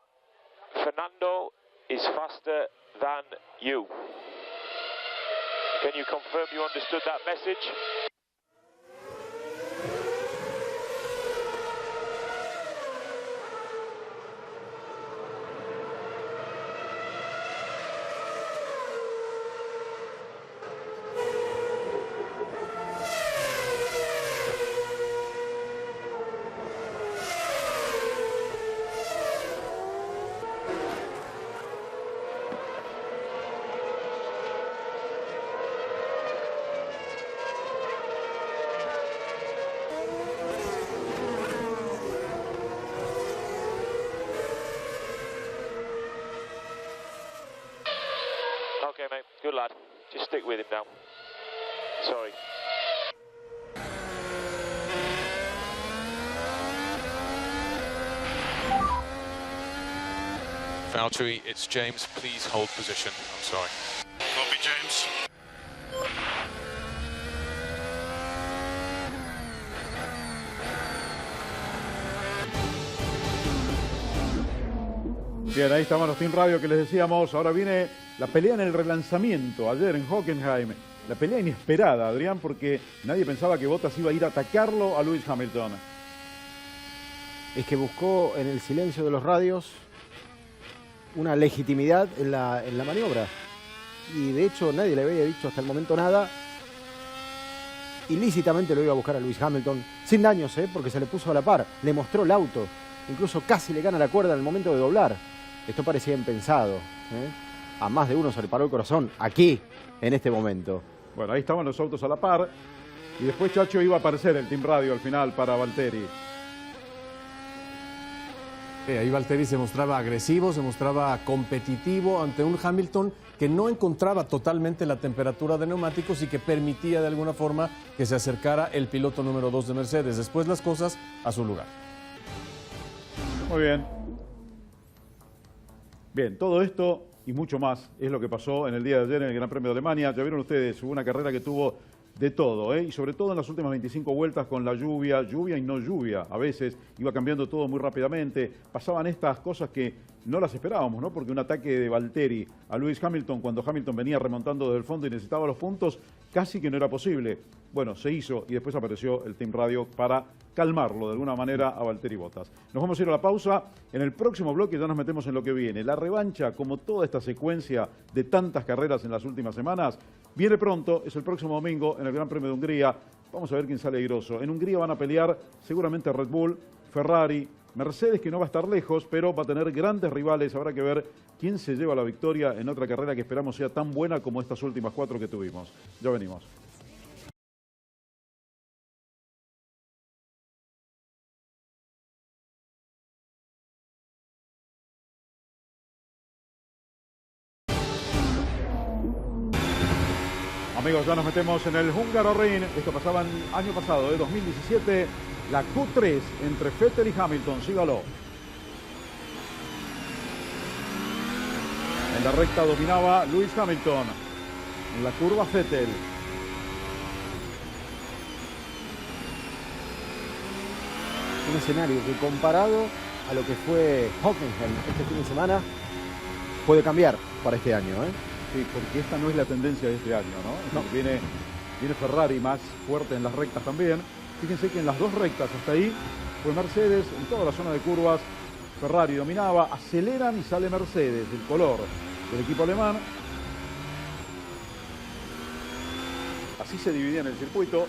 Fernando is faster than you. Can you confirm you understood that message? Okay, mate. Good lad. Just stick with him now. Sorry.
Valtteri, it's James. Please hold position. I'm sorry.
Copy, James.
Bien, ahí estaban los Team Radio que les decíamos. Ahora viene la pelea en el relanzamiento, ayer en Hockenheim. La pelea inesperada, Adrián, porque nadie pensaba que Bottas iba a ir a atacarlo a Lewis Hamilton.
Es que buscó en el silencio de los radios una legitimidad en la maniobra. y de hecho nadie le había dicho hasta el momento nada. Ilícitamente lo iba a buscar a Lewis Hamilton, sin daños, porque se le puso a la par, le mostró el auto, incluso casi le gana la cuerda en el momento de doblar. Esto parecía impensado, A más de uno se le paró el corazón, aquí, en este momento.
Bueno, ahí estaban los autos a la par, y después, Chacho, iba a aparecer el Team Radio al final para Valtteri.
Ahí Valtteri se mostraba agresivo, se mostraba competitivo ante un Hamilton que no encontraba totalmente la temperatura de neumáticos y que permitía de alguna forma que se acercara el piloto número 2 de Mercedes. Después las cosas a su lugar.
Muy bien. Bien, todo esto y mucho más es lo que pasó en el día de ayer en el Gran Premio de Alemania. Ya vieron ustedes, hubo una carrera que tuvo de todo, y sobre todo en las últimas 25 vueltas con la lluvia y no lluvia. A veces iba cambiando todo muy rápidamente. Pasaban estas cosas que no las esperábamos, ¿no? Porque un ataque de Valtteri a Lewis Hamilton cuando Hamilton venía remontando desde el fondo y necesitaba los puntos, casi que no era posible. Bueno, se hizo y después apareció el Team Radio para calmarlo de alguna manera a Valtteri Bottas. Nos vamos a ir a la pausa. En el próximo bloque ya nos metemos en lo que viene. La revancha, como toda esta secuencia de tantas carreras en las últimas semanas, viene pronto, es el próximo domingo en el Gran Premio de Hungría. Vamos a ver quién sale airoso. En Hungría van a pelear seguramente Red Bull, Ferrari, Mercedes, que no va a estar lejos, pero va a tener grandes rivales. Habrá que ver quién se lleva la victoria en otra carrera que esperamos sea tan buena como estas últimas 4 que tuvimos. Ya venimos. Amigos, ya nos metemos en el Hungaroring. Esto pasaba el año pasado, 2017. La Q3 entre Vettel y Hamilton. Sígalo. En la recta dominaba Lewis Hamilton. En la curva Vettel.
Un escenario que comparado a lo que fue Hockenheim este fin de semana puede cambiar para este año,
Sí, porque esta no es la tendencia de este año, ¿no? Viene Ferrari más fuerte en las rectas también. Fíjense que en las dos rectas hasta ahí fue Mercedes, en toda la zona de curvas Ferrari dominaba, aceleran y sale Mercedes, el color del equipo alemán. Así se dividía en el circuito.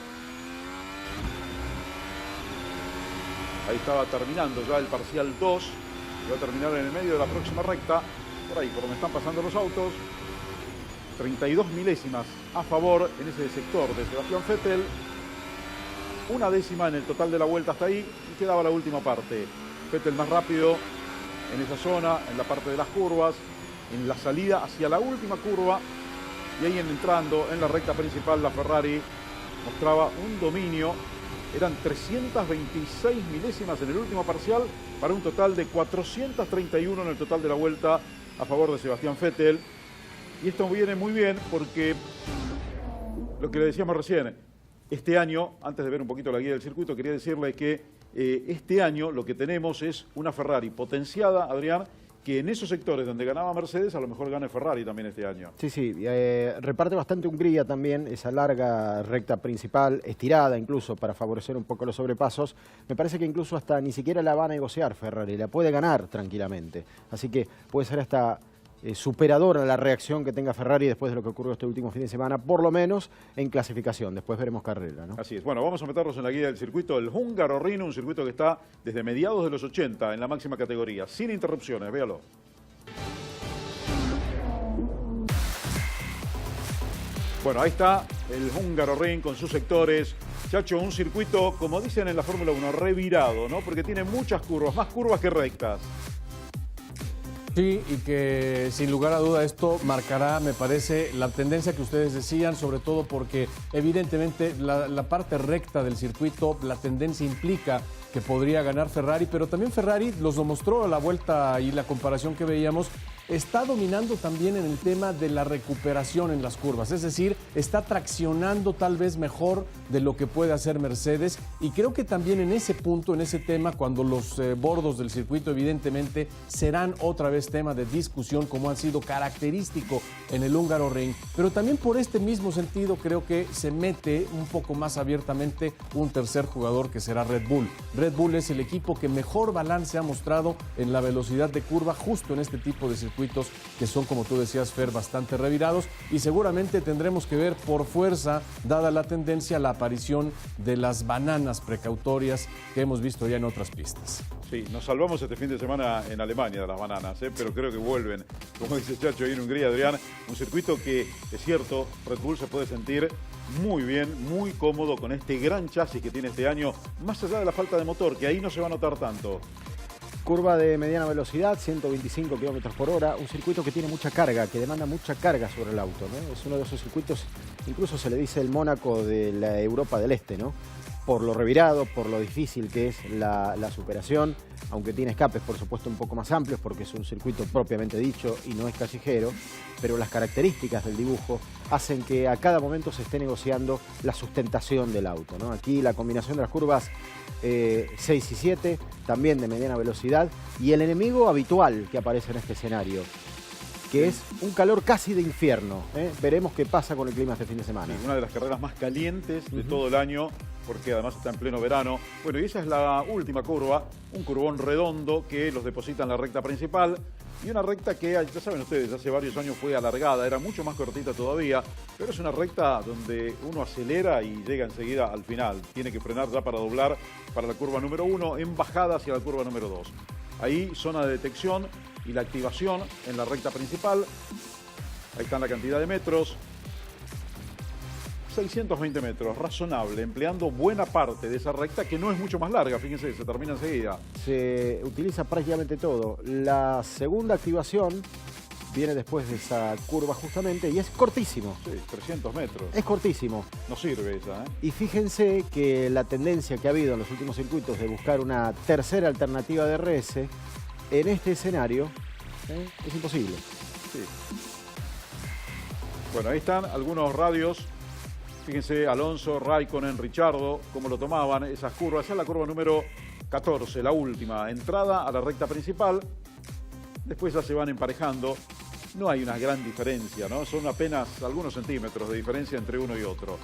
Ahí estaba terminando ya el parcial 2, que va a terminar en el medio de la próxima recta, por ahí, por donde están pasando los autos. 32 milésimas a favor en ese sector de Sebastián Vettel. Una décima en el total de la vuelta hasta ahí y quedaba la última parte. Vettel más rápido en esa zona, en la parte de las curvas, en la salida hacia la última curva y ahí entrando en la recta principal la Ferrari mostraba un dominio. Eran 326 milésimas en el último parcial para un total de 431 en el total de la vuelta a favor de Sebastián Vettel. Y esto viene muy bien porque lo que le decíamos recién, este año, antes de ver un poquito la guía del circuito, quería decirle que este año lo que tenemos es una Ferrari potenciada, Adrián, que en esos sectores donde ganaba Mercedes, a lo mejor gane Ferrari también este año.
Sí, reparte bastante Hungría también, esa larga recta principal, estirada incluso para favorecer un poco los sobrepasos. Me parece que incluso hasta ni siquiera la va a negociar Ferrari, la puede ganar tranquilamente. Así que puede ser hasta superadora la reacción que tenga Ferrari después de lo que ocurrió este último fin de semana, por lo menos en clasificación. Después veremos carrera, ¿no?
Así es. Bueno, vamos a meternos en la guía del circuito, el Hungaroring, un circuito que está desde mediados de los 80 en la máxima categoría, sin interrupciones, véalo. Bueno, ahí está el Hungaroring con sus sectores. Chacho, un circuito, como dicen en la Fórmula 1, revirado, ¿no? Porque tiene muchas curvas, más curvas que rectas.
Sí, y que sin lugar a duda esto marcará, me parece, la tendencia que ustedes decían, sobre todo porque evidentemente la parte recta del circuito, la tendencia implica que podría ganar Ferrari, pero también Ferrari los demostró a la vuelta y la comparación que veíamos, está dominando también en el tema de la recuperación en las curvas, es decir, está traccionando tal vez mejor de lo que puede hacer Mercedes y creo que también en ese punto, en ese tema, cuando los bordos del circuito evidentemente serán otra vez tema de discusión como han sido característico en el Hungaroring, pero también por este mismo sentido creo que se mete un poco más abiertamente un tercer jugador que será Red Bull. Red Bull es el equipo que mejor balance ha mostrado en la velocidad de curva justo en este tipo de circuitos circuitos que son, como tú decías, Fer, bastante revirados, y seguramente tendremos que ver por fuerza, dada la tendencia, la aparición de las bananas precautorias que hemos visto ya en otras pistas.
Sí, nos salvamos este fin de semana en Alemania de las bananas, pero creo que vuelven, como dice Chacho, ahí en Hungría, Adrián, un circuito que, es cierto, Red Bull se puede sentir muy bien, muy cómodo con este gran chasis que tiene este año, más allá de la falta de motor, que ahí no se va a notar tanto.
Curva de mediana velocidad, 125 kilómetros por hora, un circuito que tiene mucha carga, que demanda mucha carga sobre el auto, ¿no? Es uno de esos circuitos, incluso se le dice el Mónaco de la Europa del Este, ¿no? Por lo revirado, por lo difícil que es la superación, aunque tiene escapes, por supuesto, un poco más amplios, porque es un circuito propiamente dicho y no es callejero, pero las características del dibujo hacen que a cada momento se esté negociando la sustentación del auto, ¿no? Aquí la combinación de las curvas 6 y 7, también de mediana velocidad, y el enemigo habitual que aparece en este escenario, que es un calor casi de infierno, ¿eh? Veremos qué pasa con el clima este fin de semana.
Sí, una de las carreras más calientes de todo el año, porque además está en pleno verano. Bueno, y esa es la última curva, un curvón redondo que los deposita en la recta principal, y una recta que, ya saben ustedes, hace varios años fue alargada, era mucho más cortita todavía, pero es una recta donde uno acelera y llega enseguida al final. Tiene que frenar ya para doblar para la curva número 1, en bajada hacia la curva número 2. Ahí zona de detección y la activación en la recta principal. Ahí está la cantidad de metros. 620 metros, razonable, empleando buena parte de esa recta que no es mucho más larga, fíjense, se termina enseguida.
Se utiliza prácticamente todo. La segunda activación viene después de esa curva justamente y es cortísimo.
Sí, 300 metros.
Es cortísimo.
No sirve esa, ¿eh?
Y fíjense que la tendencia que ha habido en los últimos circuitos de buscar una tercera alternativa de RS, en este escenario, es imposible.
Sí. Bueno, ahí están algunos radios. Fíjense, Alonso, Raikkonen, Ricciardo, cómo lo tomaban esas curvas. Esa es la curva número 14, la última. Entrada a la recta principal. Después ya se van emparejando. No hay una gran diferencia, ¿no? Son apenas algunos centímetros de diferencia entre uno y otro.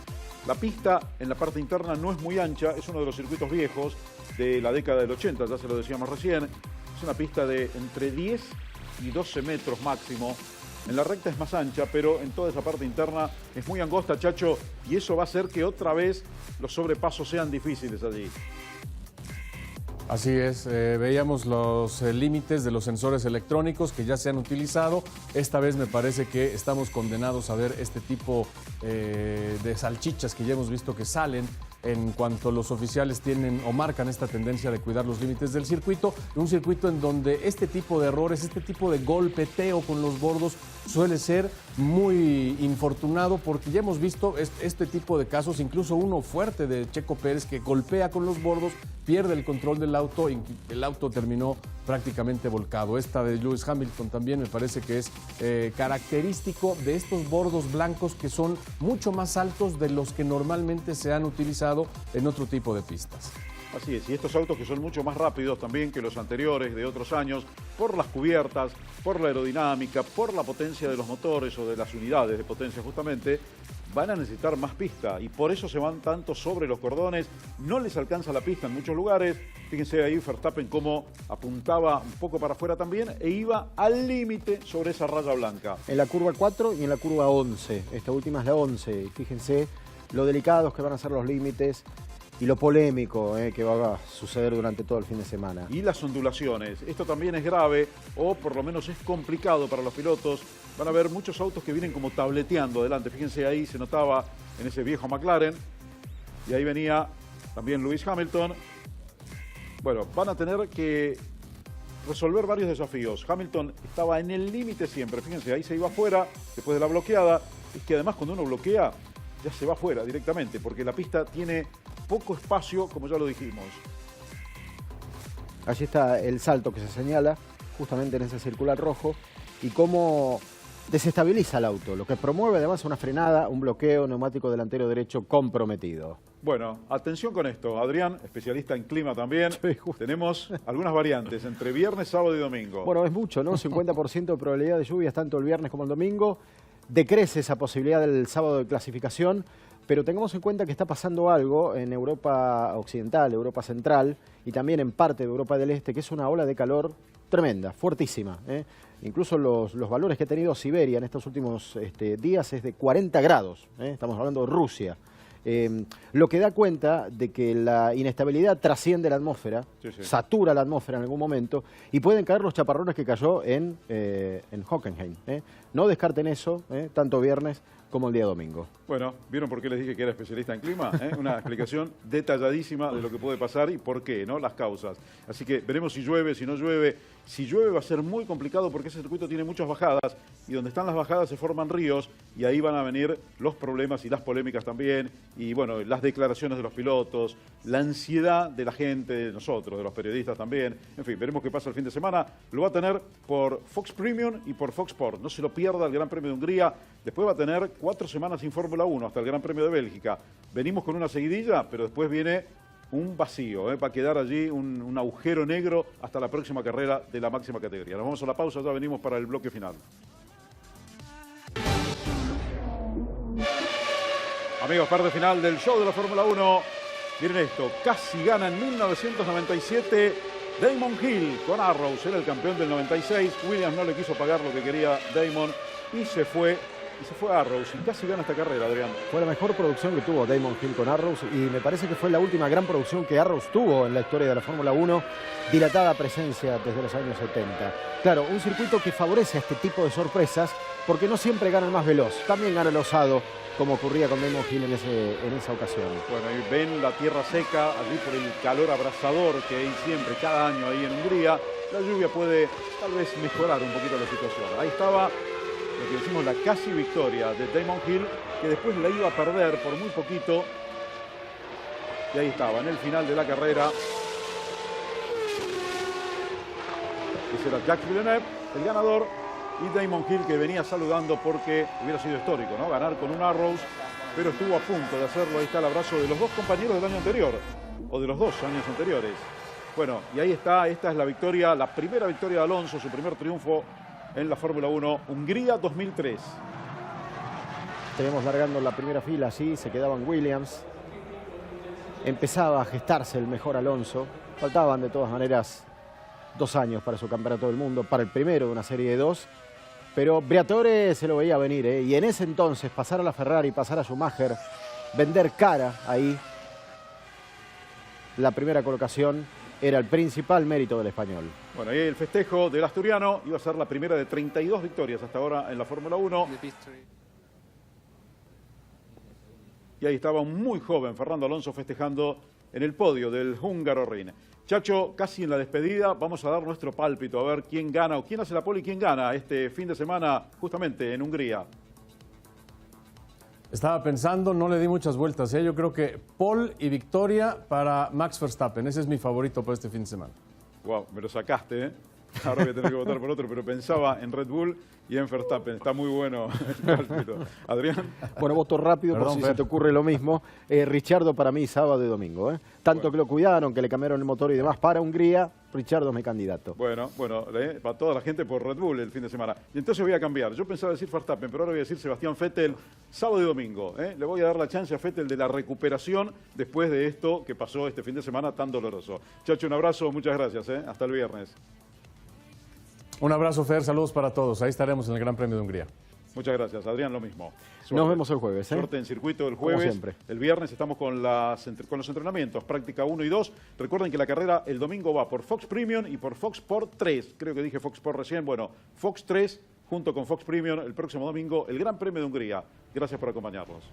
La pista en la parte interna no es muy ancha. Es uno de los circuitos viejos de la década del 80, ya se lo decíamos recién. Es una pista de entre 10 y 12 metros máximo. En la recta es más ancha, pero en toda esa parte interna es muy angosta, Chacho, y eso va a hacer que otra vez los sobrepasos sean difíciles allí.
Así es, veíamos los límites de los sensores electrónicos que ya se han utilizado. Esta vez me parece que estamos condenados a ver este tipo de salchichas que ya hemos visto que salen en cuanto los oficiales tienen o marcan esta tendencia de cuidar los límites del circuito. Un circuito en donde este tipo de errores, este tipo de golpeteo con los bordos suele ser muy infortunado, porque ya hemos visto este tipo de casos, incluso uno fuerte de Checo Pérez que golpea con los bordos, pierde el control del auto y el auto terminó prácticamente volcado. Esta de Lewis Hamilton también me parece que es característico de estos bordos blancos que son mucho más altos de los que normalmente se han utilizado en otro tipo de pistas.
Así es, y estos autos que son mucho más rápidos también que los anteriores de otros años, por las cubiertas, por la aerodinámica, por la potencia de los motores o de las unidades de potencia justamente, van a necesitar más pista y por eso se van tanto sobre los cordones. No les alcanza la pista en muchos lugares. Fíjense ahí Verstappen cómo apuntaba un poco para afuera también e iba al límite sobre esa raya blanca.
En la curva 4 y en la curva 11. Esta última es la 11. Fíjense lo delicados que van a ser los límites y lo polémico que va a suceder durante todo el fin de semana.
Y las ondulaciones. Esto también es grave, o por lo menos es complicado para los pilotos. Van a ver muchos autos que vienen como tableteando adelante. Fíjense ahí, se notaba en ese viejo McLaren. Y ahí venía también Lewis Hamilton. Bueno, van a tener que resolver varios desafíos. Hamilton estaba en el límite siempre. Fíjense, ahí se iba afuera después de la bloqueada. Es que además cuando uno bloquea, ya se va afuera directamente, porque la pista tiene poco espacio, como ya lo dijimos.
Allí está el salto que se señala, justamente en ese circular rojo, y cómo desestabiliza el auto, lo que promueve además una frenada, un bloqueo, neumático delantero derecho comprometido.
Bueno, atención con esto. Adrián, especialista en clima también.
Sí,
tenemos algunas variantes entre viernes, sábado y domingo.
Bueno, es mucho, ¿no? 50% de probabilidad de lluvias tanto el viernes como el domingo. Decrece esa posibilidad del sábado de clasificación, pero tengamos en cuenta que está pasando algo en Europa Occidental, Europa Central y también en parte de Europa del Este, que es una ola de calor tremenda, fuertísima. Incluso los valores que ha tenido Siberia en estos últimos días es de 40 grados. Estamos hablando de Rusia. Lo que da cuenta de que la inestabilidad trasciende la atmósfera, satura la atmósfera en algún momento y pueden caer los chaparrones que cayó en Hockenheim. No descarten eso, tanto viernes como el día domingo.
Bueno, ¿vieron por qué les dije que era especialista en clima? Una explicación detalladísima de lo que puede pasar y por qué, ¿no? Las causas. Así que veremos si llueve, si no llueve. Si llueve va a ser muy complicado porque ese circuito tiene muchas bajadas y donde están las bajadas se forman ríos y ahí van a venir los problemas y las polémicas también y bueno, las declaraciones de los pilotos, la ansiedad de la gente, de nosotros, de los periodistas también. En fin, veremos qué pasa el fin de semana. Lo va a tener por Fox Premium y por Fox Sport. No se lo pierda el Gran Premio de Hungría. Después va a tener 4 semanas sin Fórmula 1 hasta el Gran Premio de Bélgica. Venimos con una seguidilla, pero después viene un vacío, va a quedar allí un agujero negro hasta la próxima carrera de la máxima categoría. Nos vamos a la pausa, ya venimos para el bloque final. Amigos, parte final del show de la Fórmula 1. Miren esto, casi gana en 1997 Damon Hill con Arrows, era el campeón del 96. Williams no le quiso pagar lo que quería Damon y se fue a Arrows y casi gana esta carrera, Adrián.
Fue la mejor producción que tuvo Damon Hill con Arrows y me parece que fue la última gran producción que Arrows tuvo en la historia de la Fórmula 1, dilatada presencia desde los años 70. Claro, un circuito que favorece a este tipo de sorpresas porque no siempre gana el más veloz, también gana el osado, como ocurría con Damon Hill en esa ocasión.
Bueno, y ven la tierra seca, allí por el calor abrasador que hay siempre, cada año ahí en Hungría. La lluvia puede tal vez mejorar un poquito la situación. Ahí estaba lo que decimos la casi victoria de Damon Hill, que después la iba a perder por muy poquito. Y ahí estaba, en el final de la carrera. Ese era Jacques Villeneuve, el ganador, y Damon Hill que venía saludando porque hubiera sido histórico, ¿no? Ganar con un Arrows, pero estuvo a punto de hacerlo. Ahí está el abrazo de los dos compañeros del año anterior, o de los 2 años anteriores. Bueno, y ahí está, esta es la victoria, la primera victoria de Alonso, su primer triunfo en la Fórmula 1, Hungría 2003.
Tenemos largando la primera fila, así se quedaban Williams. Empezaba a gestarse el mejor Alonso. Faltaban de todas maneras 2 años para su campeonato del mundo, para el primero de una serie de 2. Pero Briatore se lo veía venir, y en ese entonces pasar a la Ferrari, pasar a Schumacher, vender cara ahí, la primera colocación era el principal mérito del español.
Bueno, ahí el festejo del asturiano iba a ser la primera de 32 victorias hasta ahora en la Fórmula 1. Y ahí estaba un muy joven Fernando Alonso festejando en el podio del Hungaroring. Chacho, casi en la despedida, vamos a dar nuestro pálpito a ver quién gana o quién hace la pole y quién gana este fin de semana justamente en Hungría.
Estaba pensando, no le di muchas vueltas. Yo creo que pole y victoria para Max Verstappen. Ese es mi favorito para este fin de semana.
Wow, me lo sacaste, Ahora voy a tener que votar por otro, pero pensaba en Red Bull y en Verstappen. Está muy bueno el pálpito. Adrián.
Bueno, voto rápido por si se te ocurre lo mismo. Ricciardo para mí sábado y domingo. Tanto que lo cuidaron, que le cambiaron el motor y demás para Hungría, Ricciardo es mi candidato.
Bueno, para toda la gente por Red Bull el fin de semana. Y entonces voy a cambiar. Yo pensaba decir Verstappen, pero ahora voy a decir Sebastián Vettel sábado y domingo. Le voy a dar la chance a Vettel de la recuperación después de esto que pasó este fin de semana tan doloroso. Chacho, un abrazo, muchas gracias. Hasta el viernes.
Un abrazo, Fer, saludos para todos. Ahí estaremos en el Gran Premio de Hungría.
Muchas gracias, Adrián, lo mismo. Suerte.
Nos vemos el jueves.
Suerte en circuito el jueves.
Como siempre.
El viernes estamos con los entrenamientos, práctica 1 y 2. Recuerden que la carrera el domingo va por Fox Premium y por Fox Sport 3. Creo que dije Fox Sport recién. Bueno, Fox 3 junto con Fox Premium el próximo domingo, el Gran Premio de Hungría. Gracias por acompañarnos.